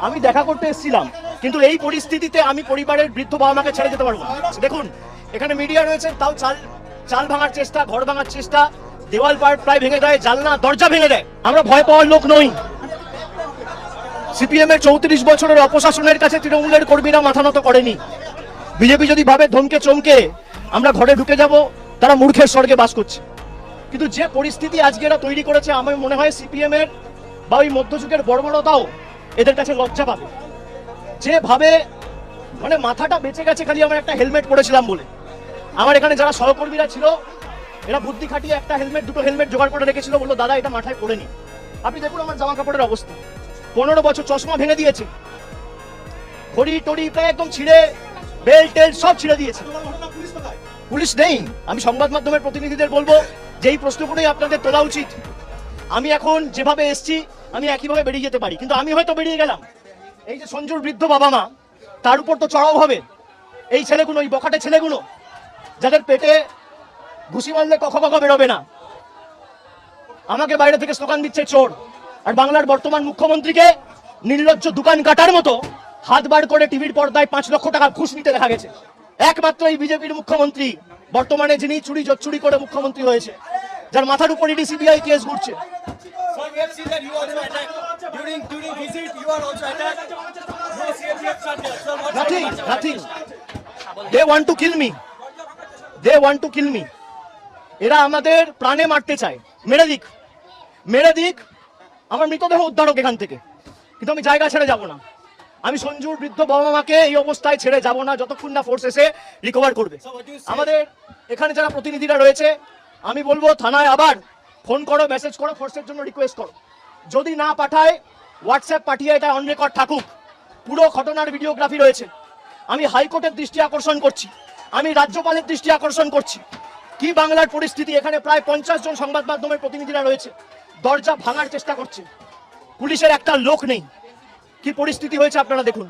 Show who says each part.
Speaker 1: আমি দেখা করতে এসেছিলাম, কিন্তু এই পরিস্থিতিতে আমি পরিবারের বৃদ্ধ বাবা মাকে ছেড়ে যেতে পারবো না। দেখুন এখানে মিডিয়া রয়েছে, তাও চাল ভাঙার চেষ্টা, ঘর ভাঙার চেষ্টা, দেওয়াল প্রায় ভেঙে দেয়, জানলা দরজা ভেঙে দেয়। আমরা ভয় পাওয়ার লোক নই। সিপিএম এর 34 বছরের অপশাসনের কাছে তৃণমূলের কর্মীরা মাথা নত করেনি। বিজেপি যদি ভাবে ধমকে চমকে আমরা ঘরে ঢুকে যাব, তারা মূর্খের স্বর্গে বাস করছে। কিন্তু যে পরিস্থিতি আজকে এরা তৈরি করেছে, আমার মনে হয় সিপিএম এর বা ওই মধ্যযুগের বর্বরতাও এদের কাছে লজ্জা পাবে। যেভাবে মানে মাথাটা বেঁচে গেছে খালি আমার একটা হেলমেট পরেছিলাম বলে। আমার এখানে যারা সহকর্মীরা ছিল এরা বুদ্ধি খাটিয়ে একটা হেলমেট, দুটো হেলমেট জোগাড় করে রেখেছিল, বললো দাদা এটা মাথায় পড়ে নি। আপনি দেখুন আমার জামা কাপড়ের অবস্থা, 15 বছর চশমা ভেঙে দিয়েছে, ঘড়ি টড়ি প্রায় একদম ছিঁড়ে, বেল্ট টেল্ট সব ছিঁড়ে দিয়েছে। পুলিশ নেই। আমি সংবাদ মাধ্যমের প্রতিনিধিদের বলবো যে এই প্রশ্নগুলোই আপনাদের তোলা উচিত। আমি এখন যেভাবে এসছি আমি একইভাবে বেরিয়ে যেতে পারি, কিন্তু আমি হয়তো বেরিয়ে গেলাম, এই যে সঞ্জুর বৃদ্ধ বাবা মা তার উপর তো চড়াও হবে এই ছেলেগুলো, এই বখাটে ছেলেগুলো যাদের পেটে ঘুষি মারলে কখ বেরোবে না। আমাকে বাইরে থেকে স্লোগান দিচ্ছে চোর, আর বাংলার বর্তমান মুখ্যমন্ত্রীকে নির্লজ্জ দোকান কাটার মতো হাত বার করে টিভির পর্দায় 5 লক্ষ টাকা ঘুষ নিতে দেখা গেছে। একমাত্র এই বিজেপির মুখ্যমন্ত্রী বর্তমানে, যিনি চুরি করে মুখ্যমন্ত্রী হয়েছে, যার মাথার উপর ইডি সিবিআই কেস ঘুরছে। Nothing. They want to kill me. এরা আমাদের প্রাণে মারতে চায়। মেরে দিক, আমার মৃতদেহ উদ্ধার হোক এখান থেকে, কিন্তু আমি জায়গা ছেড়ে যাব না। আমি সঞ্জুর বৃদ্ধ বাবা মাকে এই অবস্থায় ছেড়ে যাব না যতক্ষণ না ফোর্স এসে রিকভার করবে। আমাদের এখানে যারা প্রতিনিধিরা রয়েছে আমি বলবো থানায় আবার ফোন করো, মেসেজ করো, ফোর্সের জন্য রিকোয়েস্ট করো। যদি না পাঠায় হোয়াটসঅ্যাপ পাঠিয়ে এটা অন রেকর্ড থাকুক। পুরো ঘটনার ভিডিওগ্রাফি রয়েছে। আমি হাইকোর্টের দৃষ্টি আকর্ষণ করছি, আমি রাজ্যপালের দৃষ্টি আকর্ষণ করছি। কি বাংলার পরিস্থিতি, এখানে প্রায় 50 জন সংবাদ মাধ্যমের প্রতিনিধিরা রয়েছে, দরজা ভাঙার চেষ্টা করছে, পুলিশের একটা লোক নেই। কি পরিস্থিতি হয়েছে আপনারা দেখুন।